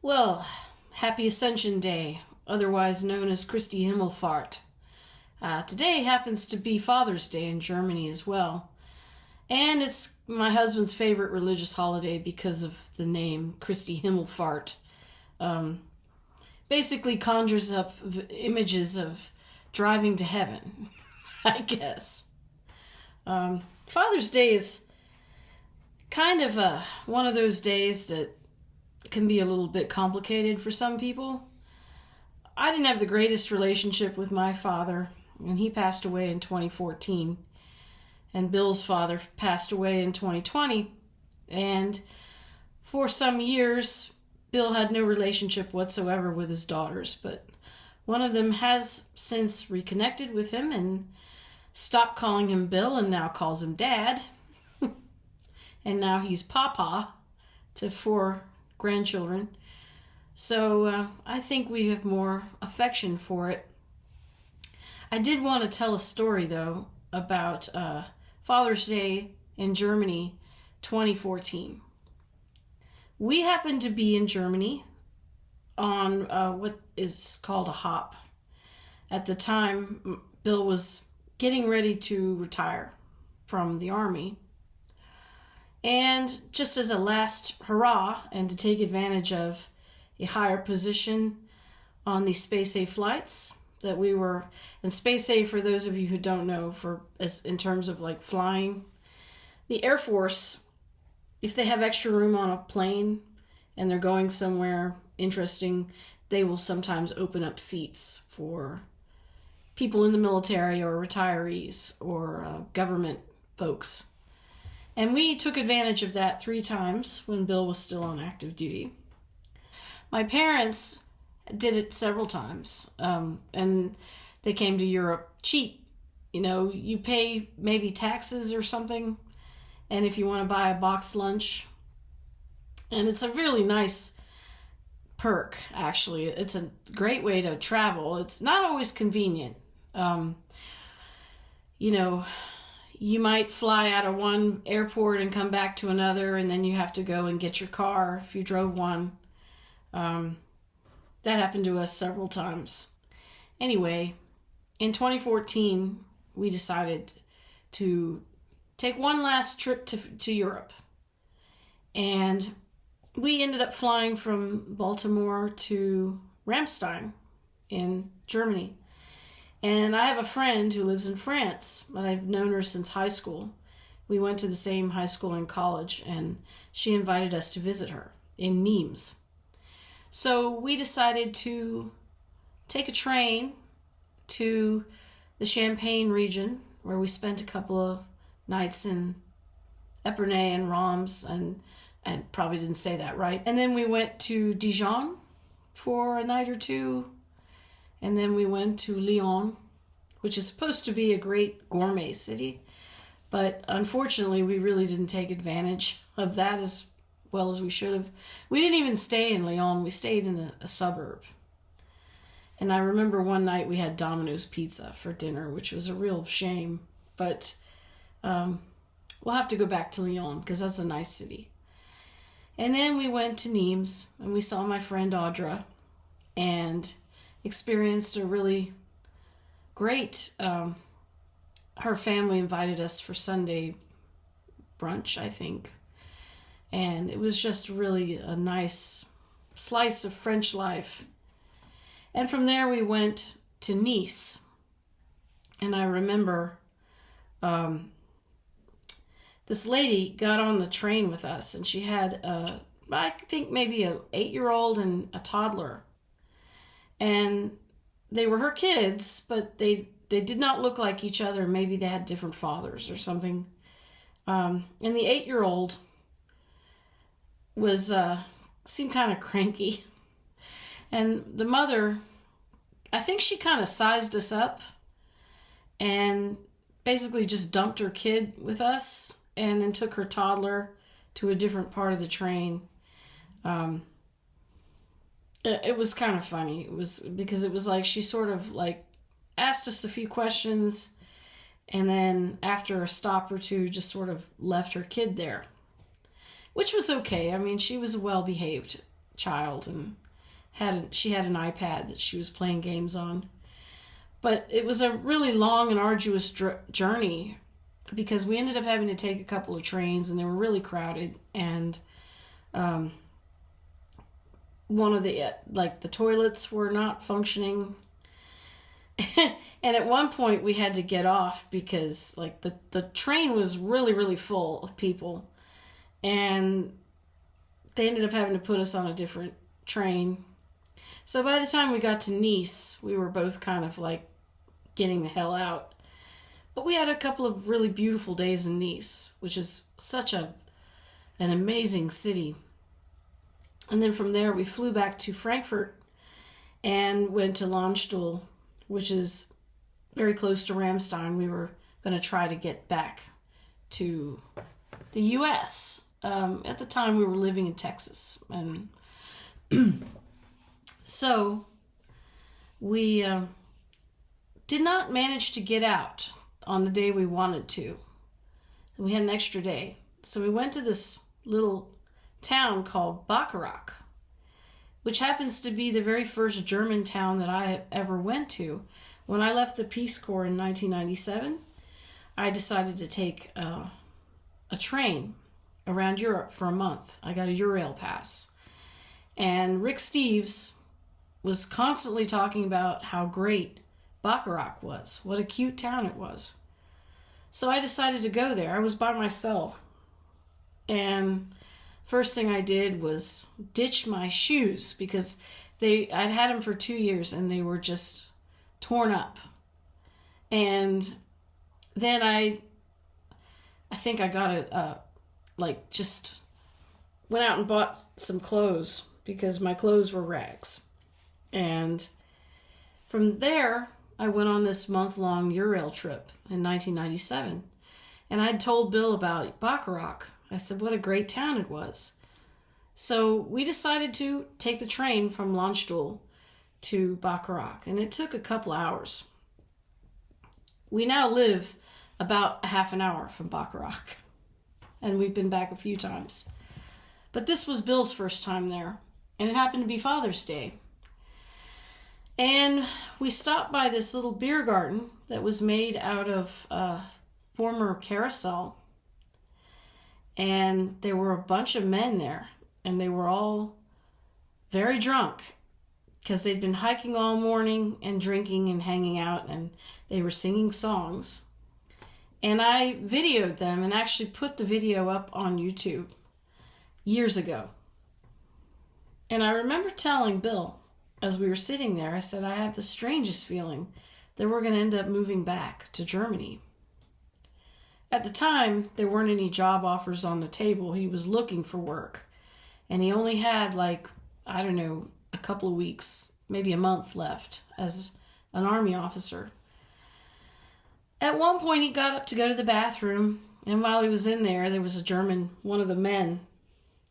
Well, happy Ascension Day, otherwise known as Christi Himmelfahrt. Today happens to be Father's Day in Germany as well. And it's my husband's favorite religious holiday because of the name Christi Himmelfahrt. Basically conjures up images of driving to heaven, I guess. Father's Day is kind of one of those days that can be a little bit complicated for some people. I didn't have the greatest relationship with my father, and he passed away in 2014. And Bill's father passed away in 2020. And for some years, Bill had no relationship whatsoever with his daughters, but one of them has since reconnected with him and stopped calling him Bill and now calls him Dad. And now he's Papa to 4 grandchildren. So I think we have more affection for it. I did want to tell a story, though, about Father's Day in Germany 2014. We happened to be in Germany on what is called a hop. At the time, Bill was getting ready to retire from the army. And just as a last hurrah and to take advantage of a higher position on the Space A flights that we were, and Space A, for those of you who don't know, in terms of like flying, the Air Force, if they have extra room on a plane and they're going somewhere interesting, they will sometimes open up seats for people in the military or retirees or government folks. And we took advantage of that 3 times when Bill was still on active duty. My parents did it several times, and they came to Europe cheap. You know, you pay maybe taxes or something, and if you want to buy a box lunch, and it's a really nice perk, actually. It's a great way to travel. It's not always convenient. You might fly out of one airport and come back to another, and then you have to go and get your car if you drove one. That happened to us several times. Anyway, in 2014, we decided to take one last trip to Europe. And we ended up flying from Baltimore to Ramstein in Germany. And I have a friend who lives in France, and I've known her since high school. We went to the same high school and college, and she invited us to visit her in Nimes. So we decided to take a train to the Champagne region, where we spent a couple of nights in Epernay and Reims, and I probably didn't say that right. And then we went to Dijon for a night or 2. And then we went to Lyon, which is supposed to be a great gourmet city. But unfortunately, we really didn't take advantage of that as well as we should have. We didn't even stay in Lyon. We stayed in a suburb. And I remember one night we had Domino's pizza for dinner, which was a real shame. But we'll have to go back to Lyon because that's a nice city. And then we went to Nimes and we saw my friend Audra and experienced a really great, her family invited us for Sunday brunch, I think. And it was just really a nice slice of French life. And from there we went to Nice. And I remember this lady got on the train with us, and she had, I think maybe an 8-year-old and a toddler. And they were her kids, but they did not look like each other. Maybe they had different fathers or something. And the 8-year-old seemed kind of cranky. And the mother, I think she kind of sized us up and basically just dumped her kid with us and then took her toddler to a different part of the train. It was kind of funny. It was because it was like she sort of like asked us a few questions, and then after a stop or two just sort of left her kid there, which was okay. I mean, she was a well-behaved child, and she had an iPad that she was playing games on. But it was a really long and arduous journey, because we ended up having to take a couple of trains, and they were really crowded, and one of the toilets were not functioning. And at one point we had to get off because the train was really, really full of people, and they ended up having to put us on a different train. So by the time we got to Nice, we were both kind of like getting the hell out. But we had a couple of really beautiful days in Nice, which is such an amazing city. And then from there, we flew back to Frankfurt and went to Landstuhl, which is very close to Ramstein. We were going to try to get back to the U.S. At the time, we were living in Texas. And so we did not manage to get out on the day we wanted to. We had an extra day. So we went to this little town called Bacharach, which happens to be the very first German town that I ever went to. When I left the Peace Corps in 1997, I decided to take a train around Europe for a month. I got a Eurail pass. And Rick Steves was constantly talking about how great Bacharach was, what a cute town it was. So I decided to go there. I was by myself. And first thing I did was ditch my shoes, because I'd had them for 2 years and they were just torn up. And then I think I got just went out and bought some clothes, because my clothes were rags. And from there, I went on this month-long Eurail trip in 1997. And I'd told Bill about Bacharach. I said, what a great town it was. So we decided to take the train from Landstuhl to Bacharach, and it took a couple hours. We now live about a half an hour from Bacharach, and we've been back a few times. But this was Bill's first time there, and it happened to be Father's Day. And we stopped by this little Biergarten that was made out of former carousel. And there were a bunch of men there, and they were all very drunk, because they'd been hiking all morning and drinking and hanging out, and they were singing songs. And I videoed them and actually put the video up on YouTube years ago. And I remember telling Bill, as we were sitting there, I said, I have the strangest feeling that we're going to end up moving back to Germany. At the time, there weren't any job offers on the table. He was looking for work. And he only had a couple of weeks, maybe a month left as an army officer. At one point, he got up to go to the bathroom. And while he was in there, there was one of the men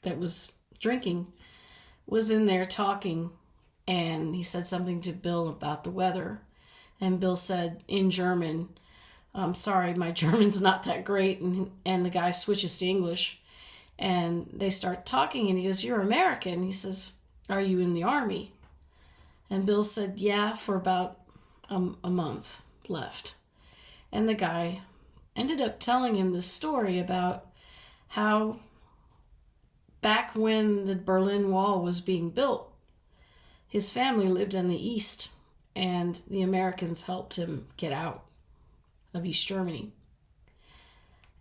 that was drinking, was in there talking. And he said something to Bill about the weather. And Bill said in German, I'm sorry, my German's not that great. And the guy switches to English. And they start talking, and he goes, you're American. He says, are you in the army? And Bill said, yeah, for about a month left. And the guy ended up telling him this story about how back when the Berlin Wall was being built, his family lived in the East, and the Americans helped him get out of East Germany.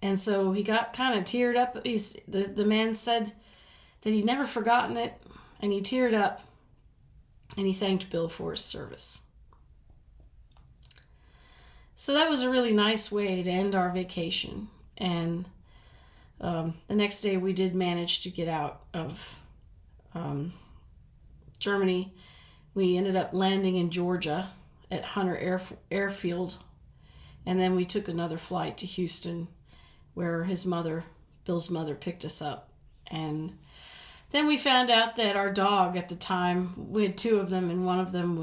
And so he got kind of teared up. The man said that he'd never forgotten it, and he teared up, and he thanked Bill for his service. So that was a really nice way to end our vacation. And the next day we did manage to get out of Germany. We ended up landing in Georgia at Hunter Airfield. And then we took another flight to Houston, where Bill's mother, picked us up. And then we found out that our dog at the time, we had two of them, and one of them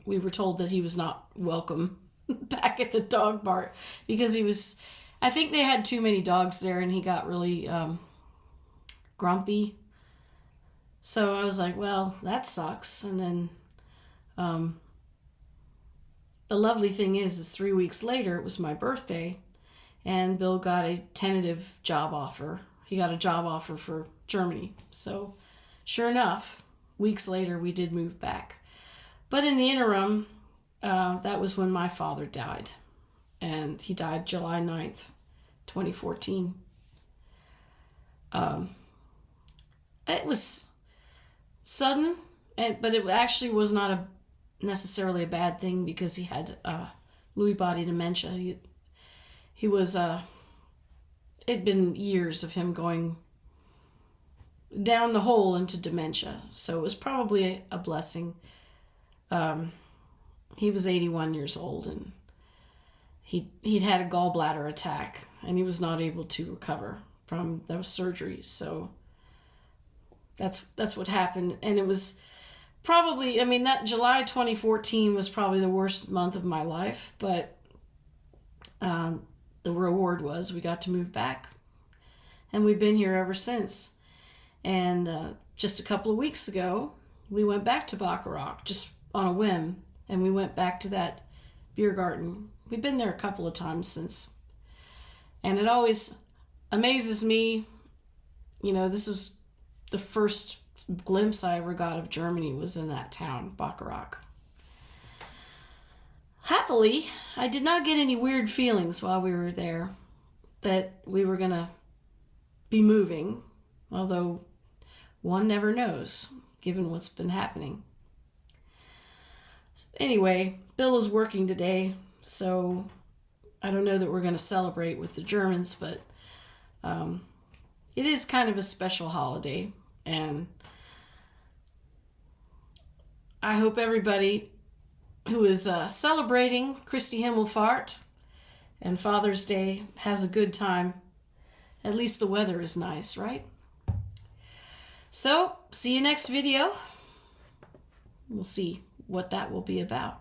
we were told that he was not welcome back at the dog park, because I think they had too many dogs there, and he got really grumpy. So I was like, well, that sucks. And then the lovely thing is 3 weeks later, it was my birthday, and Bill got a tentative job offer. He got a job offer for Germany. So sure enough, weeks later, we did move back. But in the interim, that was when my father died. And he died July 9th, 2014. It was sudden, but it actually was not necessarily a bad thing, because he had Lewy body dementia. He was, it'd been years of him going down the hole into dementia. So it was probably a blessing. He was 81 years old, and he'd had a gallbladder attack, and he was not able to recover from those surgeries. So that's what happened. And it was probably, I mean, that July 2014 was probably the worst month of my life, but the reward was we got to move back, and we've been here ever since. And just a couple of weeks ago, we went back to Bacharach, just on a whim, and we went back to that Biergarten. We've been there a couple of times since, and it always amazes me. You know, this is the first glimpse I ever got of Germany, was in that town, Bacharach. Happily, I did not get any weird feelings while we were there that we were going to be moving, although one never knows, given what's been happening. Anyway, Bill is working today, so I don't know that we're going to celebrate with the Germans, but it is kind of a special holiday, and I hope everybody who is celebrating Christi Himmelfahrt and Father's Day has a good time. At least the weather is nice, right? So, see you next video. We'll see what that will be about.